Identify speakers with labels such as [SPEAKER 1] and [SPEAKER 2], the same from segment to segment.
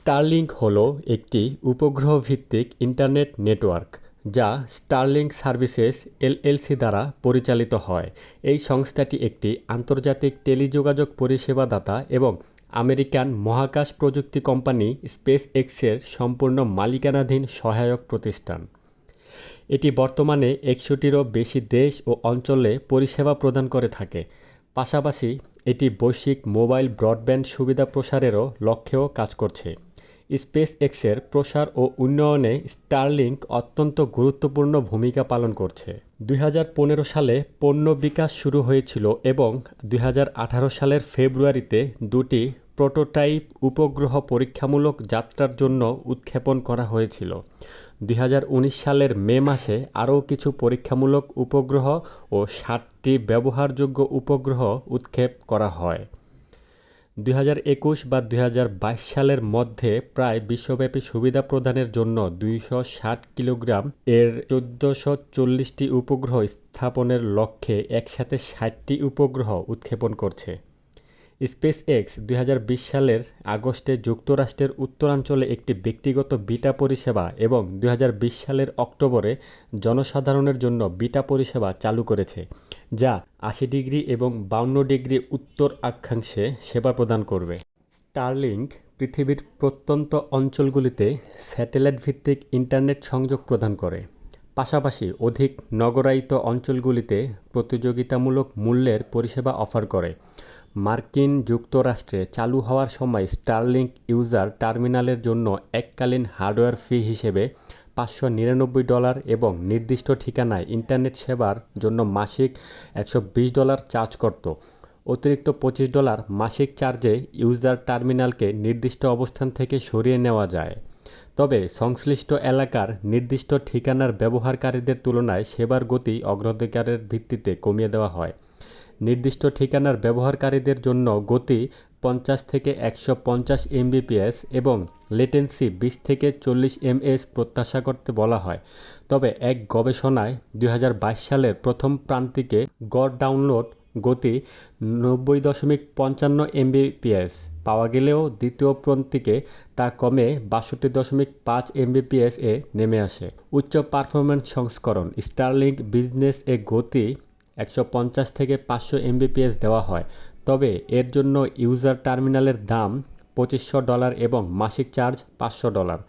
[SPEAKER 1] Starlink হলো একটি উপগ্রহ ভিত্তিক ইন্টারনেট নেটওয়ার্ক যা স্টারলিংক সার্ভিসেস এলএলসি দ্বারা পরিচালিত হয়। এই সংস্থাটি একটি আন্তর্জাতিক টেলিযোগাযোগ পরিষেবাদাতা এবং আমেরিকান মহাকাশ প্রযুক্তি কোম্পানি স্পেস এক্সের সম্পূর্ণ মালিকানাধীন সহায়ক প্রতিষ্ঠান। এটি বর্তমানে 61টিরও বেশি দেশ ও অঞ্চলে পরিষেবা প্রদান করে থাকে। পাশাপাশি এটি বৈশ্বিক মোবাইল ব্রডব্যান্ড সুবিধা প্রসারেরও লক্ষ্যেও কাজ করছে। স্পেস এক্সের প্রসার ও উন্নয়নে স্টারলিংক অত্যন্ত গুরুত্বপূর্ণ ভূমিকা পালন করছে। 2015 সালে পণ্য বিকাশ শুরু হয়েছিল এবং 2018 সালের ফেব্রুয়ারিতে দুটি প্রোটোটাইপ উপগ্রহ পরীক্ষামূলক যাত্রার জন্য উৎক্ষেপণ করা হয়েছিল। 2019 সালের মে মাসে আরও কিছু পরীক্ষামূলক উপগ্রহ ও 60টি ব্যবহারযোগ্য উপগ্রহ উৎক্ষেপ করা হয়। 2021 বা 2022 সালের মধ্যে প্রায় বিশ্বব্যাপী সুবিধা প্রদানের জন্য 260 কিলোগ্রাম এর 1440টি উপগ্রহ স্থাপনের লক্ষ্যে একসাথে 60টি উপগ্রহ উৎক্ষেপণ করছে। স্পেস এক্স 2020 সালের আগস্টে যুক্তরাষ্ট্রের উত্তরাঞ্চলে একটি ব্যক্তিগত বিটা পরিষেবা এবং 2020 সালের অক্টোবরে জনসাধারণের জন্য বিটা পরিষেবা চালু করেছে, যা 80 ডিগ্রি এবং 52 ডিগ্রি উত্তর অক্ষাংশে সেবা প্রদান করবে। স্টারলিংক পৃথিবীর প্রত্যন্ত অঞ্চলগুলিতে স্যাটেলাইট ভিত্তিক ইন্টারনেট সংযোগ প্রদান করে। পাশাপাশি অধিক নগরায়িত অঞ্চলগুলিতে প্রতিযোগিতামূলক মূল্যের পরিষেবা অফার করে। মার্কিন যুক্তরাষ্ট্রে চালু হওয়ার সময় স্টারলিংক ইউজার টার্মিনালের জন্য এককালীন হার্ডওয়্যার ফি হিসেবে $599 এবং নির্দিষ্ট ঠিকানায় ইন্টারনেট সেবার জন্য মাসিক $120 চার্জ করত। অতিরিক্ত $25 মাসিক চার্জে ইউজার টার্মিনালকে নির্দিষ্ট অবস্থান থেকে সরিয়ে নেওয়া যায়। তবে সংশ্লিষ্ট এলাকার নির্দিষ্ট ঠিকানার ব্যবহারকারীদের তুলনায় সেবার গতি অগ্রাধিকারের ভিত্তিতে কমিয়ে দেওয়া হয়। নির্দিষ্ট ঠিকানার ব্যবহারকারীদের জন্য গতি 50 থেকে 150 Mbps এবং লেটেন্সি 20 থেকে 40 ms প্রত্যাশা করতে বলা হয়। তবে এক গবেষণায় 2022 সালের প্রথম প্রান্তিকে গড় ডাউনলোড গতি 90.55 Mbps পাওয়া গেলেও দ্বিতীয় প্রান্তিকে তা কমে 62.5 Mbps এ নেমে আসে। উচ্চ পারফরম্যান্স সংস্করণ স্টারলিংক বিজনেস এ গতি 150 থেকে 500 Mbps দেওয়া হয়, তবে এর জন্য ইউজার টার্মিনালের দাম $2500 এবং মাসিক চার্জ $500।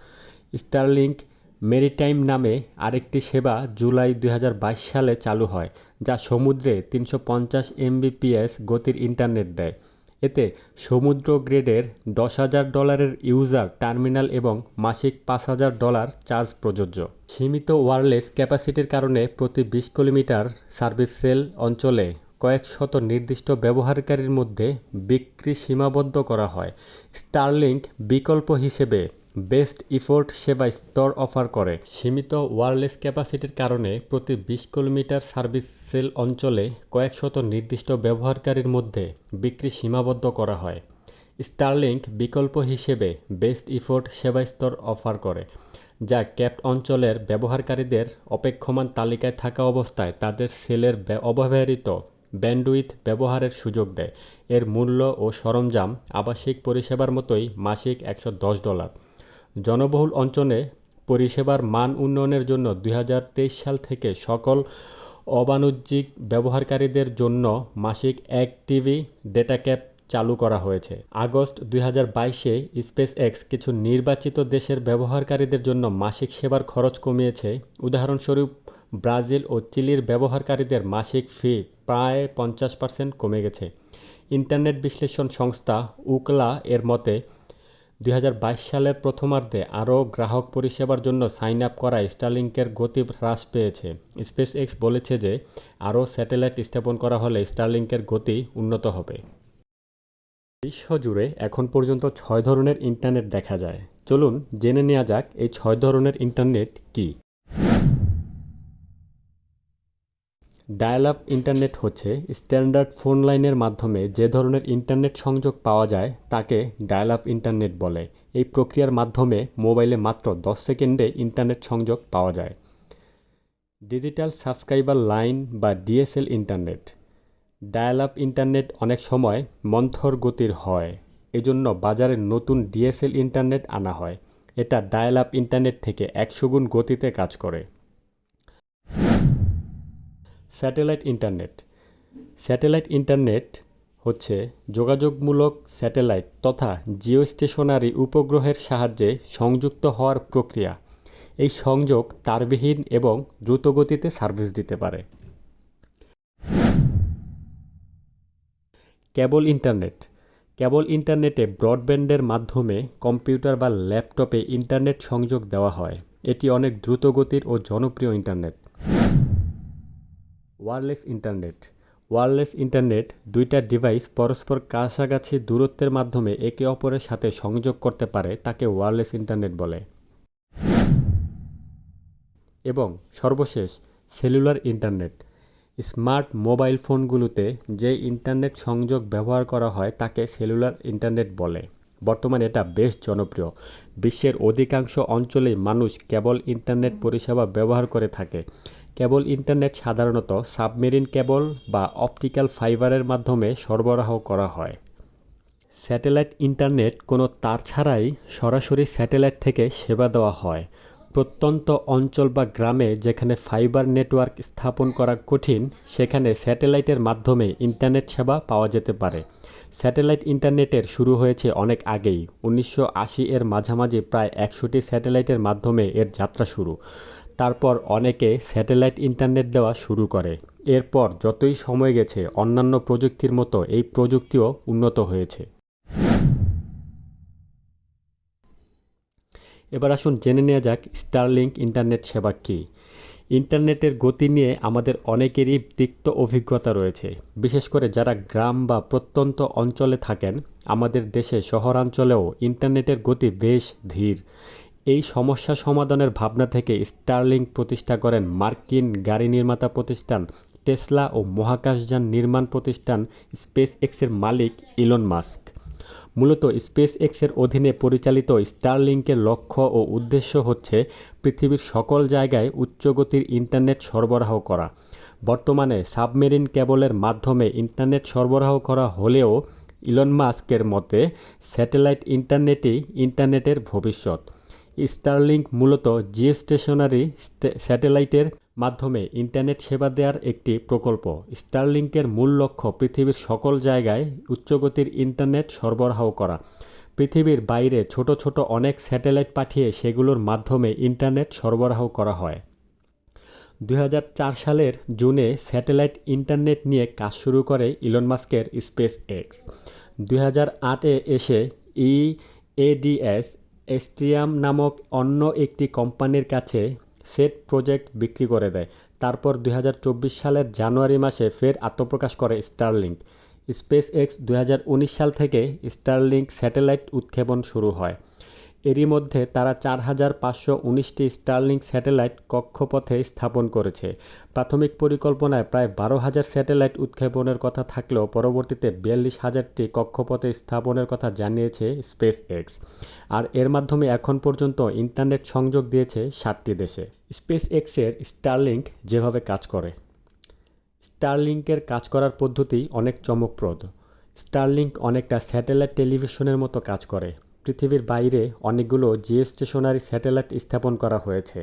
[SPEAKER 1] স্টারলিংক মেরিটাইম নামে আরেকটি সেবা জুলাই 2022 সালে চালু হয়, যা সমুদ্রে 350 Mbps গতির ইন্টারনেট দেয়। এতে সমুদ্র গ্রেডের $10,000 ইউজার টার্মিনাল এবং মাসিক $5,000 চার্জ প্রযোজ্য। সীমিত ওয়্যারলেস ক্যাপাসিটির কারণে প্রতি 20 কিলোমিটার সার্ভিস সেল অঞ্চলে কয়েক শত নির্দিষ্ট ব্যবহারকারীর মধ্যে বিক্রি সীমাবদ্ধ করা হয়। স্টারলিংক বিকল্প হিসেবে বেস্ট ইফোর্ট সেবা স্তর অফার করে। সীমিত ওয়্যারলেস ক্যাপাসিটির কারণে প্রতি 20 কিলোমিটার সার্ভিস সেল অঞ্চলে কয়েক শত নির্দিষ্ট ব্যবহারকারীর মধ্যে বিক্রি সীমাবদ্ধ করা হয়। স্টারলিংক বিকল্প হিসেবে বেস্ট ইফোর্ট সেবা স্তর অফার করে, যা ক্যাপড অঞ্চলের ব্যবহারকারীদের অপেক্ষমান তালিকায় থাকা অবস্থায় তাদের সেলের অব্যবহৃত ব্যান্ডউইথ ব্যবহারের সুযোগ দেয়। এর মূল্য ও সরঞ্জাম আবাসিক পরিষেবার মতোই মাসিক $110। জনবহুল অঞ্চলে পরিষেবার মান উন্নয়নের জন্য 2023 সাল থেকে সকল অবাণিজ্যিক ব্যবহারকারীদের জন্য মাসিক 1 টিবি ডেটা ক্যাপ চালু করা হয়েছে। আগস্ট 2022-এ স্পেস এক্স কিছু নির্বাচিত দেশের ব্যবহারকারীদের জন্য মাসিক সেবার খরচ কমিয়েছে। উদাহরণস্বরূপ ব্রাজিল ও চিলির ব্যবহারকারীদের মাসিক ফি প্রায় 50% কমে গেছে। ইন্টারনেট বিশ্লেষণ সংস্থা উকলা এর মতে 2022 সালের প্রথমার্ধে আরও গ্রাহক পরিষেবার জন্য সাইন আপ করায় স্টারলিংকের গতি হ্রাস পেয়েছে। স্পেস এক্স বলেছে যে আরও স্যাটেলাইট স্থাপন করা হলে স্টারলিংকের গতি উন্নত হবে। বিশ্বজুড়ে এখন পর্যন্ত 6 ধরনের ইন্টারনেট দেখা যায়। চলুন জেনে নেওয়া যাক এই 6 ধরনের ইন্টারনেট কী। ডায়াল আপ ইন্টারনেট হচ্ছে স্ট্যান্ডার্ড ফোন লাইনের মাধ্যমে যে ধরনের ইন্টারনেট সংযোগ পাওয়া যায় তাকে ডায়াল আপ ইন্টারনেট বলে। এই প্রক্রিয়ার মাধ্যমে মোবাইলে মাত্র 10 সেকেন্ডে ইন্টারনেট সংযোগ পাওয়া যায়। ডিজিটাল সাবস্ক্রাইবার লাইন বা DSL internet. Dial up internet অনেক সময় মন্থর গতির হয়। এজন্য বাজারে নতুন ডিএসএল ইন্টারনেট আনা হয়। এটা ডায়াল আপ ইন্টারনেট থেকে 100 গুণ গতিতে কাজ করে। Satellite internet. স্যাটেলাইট ইন্টারনেট হচ্ছে যোগাযোগমূলক স্যাটেলাইট তথা জিওস্টেশনারি উপগ্রহের সাহায্যে সংযুক্ত হওয়ার প্রক্রিয়া। এই সংযোগ তারবিহীন এবং দ্রুতগতিতে সার্ভিস দিতে পারে। কেবল ইন্টারনেট। কেবল ইন্টারনেটে ব্রডব্যান্ডের মাধ্যমে কম্পিউটার বা ল্যাপটপে ইন্টারনেট সংযোগ দেওয়া হয়। এটি অনেক দ্রুতগতির ও জনপ্রিয় internet. Wireless internet. Wireless internet দুইটা ডিভাইস পরস্পর কাছাকাছি দূরত্বের মাধ্যমে একে অপরের সাথে সংযোগ করতে পারে, তাকে ওয়্যারলেস ইন্টারনেট বলে। এবং সর্বশেষ সেলুলার ইন্টারনেট। স্মার্ট মোবাইল ফোনগুলোতে যে ইন্টারনেট সংযোগ ব্যবহার করা হয় তাকে সেলুলার ইন্টারনেট বলে। বর্তমানে এটা বেশ জনপ্রিয়। বিশ্বের অধিকাংশ অঞ্চলেই মানুষ কেবল ইন্টারনেট পরিষেবা ব্যবহার করে থাকে। কেবল ইন্টারনেট সাধারণত সাবমেরিন কেবল বা অপটিক্যাল ফাইবারের মাধ্যমে সরবরাহ করা হয়। স্যাটেলাইট ইন্টারনেট কোনো তার ছাড়াই সরাসরি স্যাটেলাইট থেকে সেবা দেওয়া হয়। প্রত্যন্ত অঞ্চল বা গ্রামে যেখানে ফাইবার নেটওয়ার্ক স্থাপন করা কঠিন, সেখানে স্যাটেলাইটের মাধ্যমে ইন্টারনেট সেবা পাওয়া যেতে পারে। স্যাটেলাইট ইন্টারনেটের শুরু হয়েছে অনেক আগেই। 1980 এর মাঝামাঝি প্রায় 100টি স্যাটেলাইটের মাধ্যমে এর যাত্রা শুরু। তারপর অনেকে স্যাটেলাইট ইন্টারনেট দেওয়া শুরু করে। এরপর যতই সময় গেছে অন্যান্য প্রযুক্তির মতো এই প্রযুক্তিও উন্নত হয়েছে। এবার আসুন জেনে নেওয়া যাক স্টারলিংক ইন্টারনেট সেবা কী। ইন্টারনেটের গতি নিয়ে আমাদের অনেকেরই তিক্ত অভিজ্ঞতা রয়েছে, বিশেষ করে যারা গ্রাম বা প্রত্যন্ত অঞ্চলে থাকেন। আমাদের দেশে শহরাঞ্চলেও ইন্টারনেটের গতি বেশ ধীর। এই সমস্যা সমাধানের ভাবনা থেকে স্টারলিংক প্রতিষ্ঠা করেন মার্কিন গাড়ি নির্মাতা প্রতিষ্ঠান টেসলা ও মহাকাশযান নির্মাণ প্রতিষ্ঠান স্পেস এক্সের মালিক ইলন মাস্ক। মূলত স্পেস এক্সের অধীনে পরিচালিত স্টারলিংকের লক্ষ্য ও উদ্দেশ্য হচ্ছে পৃথিবীর সকল জায়গায় উচ্চগতির ইন্টারনেট সরবরাহ করা। বর্তমানে সাবমেরিন কেবলের মাধ্যমে ইন্টারনেট সরবরাহ করা হলেও ইলন মাস্কের মতে স্যাটেলাইট ইন্টারনেটই ইন্টারনেটের ভবিষ্যৎ। স্টারলিংক মূলত জিওস্টেশনারি স্যাটেলাইটের মাধ্যমে ইন্টারনেট সেবা দেওয়ার একটি প্রকল্প। স্টারলিংকের মূল লক্ষ্য পৃথিবীর সকল জায়গায় উচ্চগতির ইন্টারনেট সরবরাহ করা। পৃথিবীর বাইরে ছোট ছোট অনেক স্যাটেলাইট পাঠিয়ে সেগুলোর মাধ্যমে ইন্টারনেট সরবরাহ করা হয়। 2004 সালের জুনে স্যাটেলাইট ইন্টারনেট নিয়ে কাজ শুরু করে ইলন মাস্কের স্পেস এক্স। 2008-এ এসে EADS এস্ট্রিয়াম নামক অন্য একটি কোম্পানির কাছে সেট প্রজেক্ট বিক্রি করে দেয়। তারপর 2024 সালের জানুয়ারি মাসে ফের আত্মপ্রকাশ করে স্টারলিংক। স্পেস এক্স 2019 সাল থেকে স্টারলিংক স্যাটেলাইট উৎক্ষেপণ শুরু হয়। এরই মধ্যে তারা 4519টি স্টারলিংক স্যাটেলাইট কক্ষপথে স্থাপন করেছে। প্রাথমিক পরিকল্পনায় প্রায় 12,000 স্যাটেলাইট উৎক্ষেপণের কথা থাকলেও পরবর্তীতে 42,000টি কক্ষপথে স্থাপনের কথা জানিয়েছে স্পেস এক্স। আর এর মাধ্যমে এখন পর্যন্ত ইন্টারনেট সংযোগ দিয়েছে 7টি দেশে। স্পেস এক্সের স্টারলিংক যেভাবে কাজ করে। স্টারলিংকের কাজ করার পদ্ধতি অনেক চমকপ্রদ। স্টারলিংক অনেকটা স্যাটেলাইট টেলিভিশনের মতো কাজ করে। পৃথিবীর বাইরে অনেকগুলো জিওস্টেশনারি স্যাটেলাইট স্থাপন করা হয়েছে।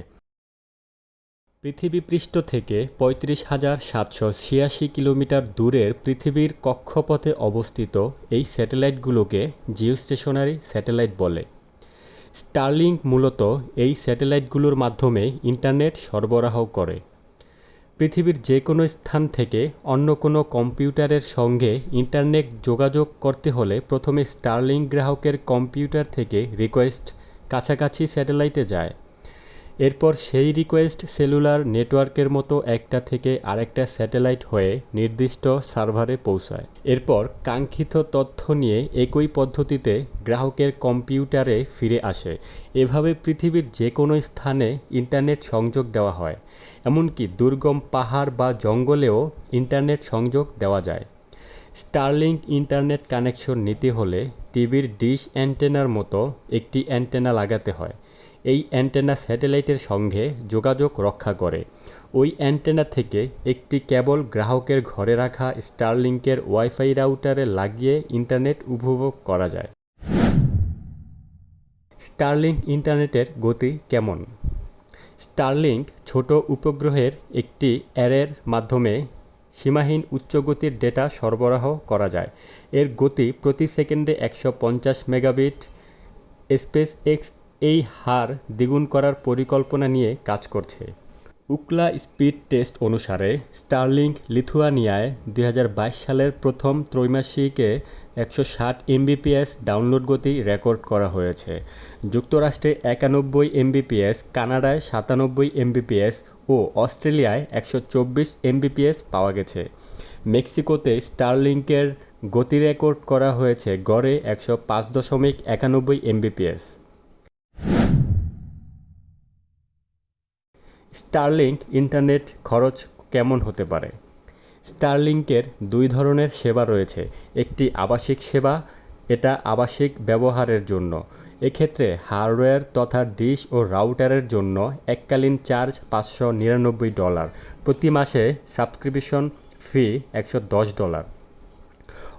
[SPEAKER 1] পৃথিবীপৃষ্ঠ থেকে 35,786 কিলোমিটার দূরের পৃথিবীর কক্ষপথে অবস্থিত এই স্যাটেলাইটগুলোকে জিওস্টেশনারি স্যাটেলাইট বলে। স্টারলিংক মূলত এই স্যাটেলাইটগুলোর মাধ্যমে ইন্টারনেট সরবরাহ করে। পৃথিবীর যে কোনো স্থান থেকে অন্য কোনো কম্পিউটারের সঙ্গে ইন্টারনেট যোগাযোগ করতে হলে প্রথমে স্টারলিংক গ্রাহকের কম্পিউটার থেকে রিকোয়েস্ট কাছাকাছি স্যাটেলাইটে যায়। এরপর সেই রিকোয়েস্ট সেলুলার নেটওয়ার্কের মতো একটা থেকে আরেকটা স্যাটেলাইট হয়ে নির্দিষ্ট সার্ভারে পৌঁছায়। এরপর কাঙ্ক্ষিত তথ্য নিয়ে একই পদ্ধতিতে গ্রাহকের কম্পিউটারে ফিরে আসে। এভাবে পৃথিবীর যে কোনো স্থানে ইন্টারনেট সংযোগ দেওয়া হয়। এমনকি দুর্গম পাহাড় বা জঙ্গলেও ইন্টারনেট সংযোগ দেওয়া যায়। স্টারলিংক ইন্টারনেট কানেকশন নিতে হলে টিভির ডিশ অ্যান্টেনার মতো একটি অ্যান্টেনা লাগাতে হয়। এই অ্যান্টেনা স্যাটেলাইটের সঙ্গে যোগাযোগ রক্ষা করে। ওই অ্যান্টেনা থেকে একটি কেবল গ্রাহকের ঘরে রাখা স্টারলিংকের ওয়াইফাই রাউটারে লাগিয়ে ইন্টারনেট উপভোগ করা যায়। স্টারলিংক ইন্টারনেটের গতি কেমন? স্টারলিংক ছোট উপগ্রহের একটি অ্যারের মাধ্যমে সীমাহীন উচ্চগতির ডেটা সরবরাহ করা যায়। এর গতি প্রতি সেকেন্ডে 150 মেগাবিট। স্পেসএক্স এই হার দ্বিগুণ করার পরিকল্পনা নিয়ে কাজ করছে। উকলা স্পিড টেস্ট অনুসারে স্টারলিংক লিথুয়ানিয়ায় 2022 সালের প্রথম ত্রৈমাসিকে 160 এমবিপিএস ডাউনলোড গতি রেকর্ড করা হয়েছে। যুক্তরাষ্ট্রে 91 এমবিপিএস, কানাডায় 97 এমবিপিএস ও অস্ট্রেলিয়ায় 124 এমবিপিএস পাওয়া গেছে। মেক্সিকোতে স্টারলিংকের গতি রেকর্ড করা হয়েছে গড়ে 105.91 এমবিপিএস। স্টারলিংক ইন্টারনেট খরচ কেমন হতে পারে? স্টারলিংকের দুই ধরনের সেবা রয়েছে। একটি আবাসিক সেবা, এটা আবাসিক ব্যবহারের জন্য। এক্ষেত্রে হার্ডওয়্যার তথা ডিশ ও রাউটারের জন্য এককালীন চার্জ $599, প্রতি মাসে সাবস্ক্রিপশন ফি $110।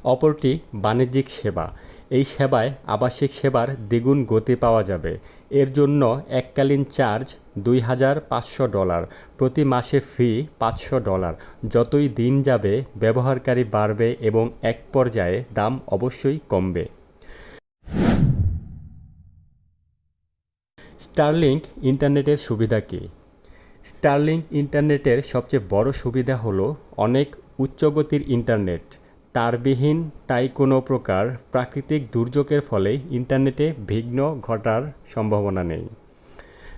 [SPEAKER 1] অপরটি বাণিজ্যিক সেবা। এই সেবায় আবাসিক সেবার দ্বিগুণ গতি পাওয়া যাবে। এর জন্য এককালীন চার্জ $2500, প্রতি মাসে ফি $500। যতই দিন যাবে ব্যবহারকারী বাড়বে এবং এক পর্যায়ে দাম অবশ্যই কমবে। স্টারলিংক ইন্টারনেটের সুবিধা কী? স্টারলিংক ইন্টারনেটের সবচেয়ে বড় সুবিধা হলো অনেক উচ্চগতির ইন্টারনেট। তারবিহীন, তাই কোনো প্রকার প্রাকৃতিক দুর্যোগের ফলে ইন্টারনেটে বিঘ্ন ঘটার সম্ভাবনা নেই।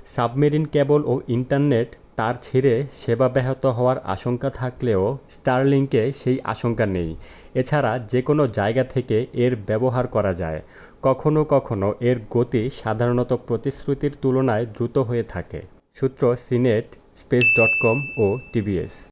[SPEAKER 1] সাবমেরিন কেবল ও ইন্টারনেট তার ছিঁড়ে সেবা ব্যাহত হওয়ার আশঙ্কা থাকলেও স্টারলিংকে সেই আশঙ্কা নেই। এছাড়া যে কোনো জায়গা থেকে এর ব্যবহার করা যায়। কখনো কখনো এর গতি সাধারণত প্রতিশ্রুতির তুলনায় দ্রুত হয়ে থাকে। সূত্র সিনেট, space.com ও TBS।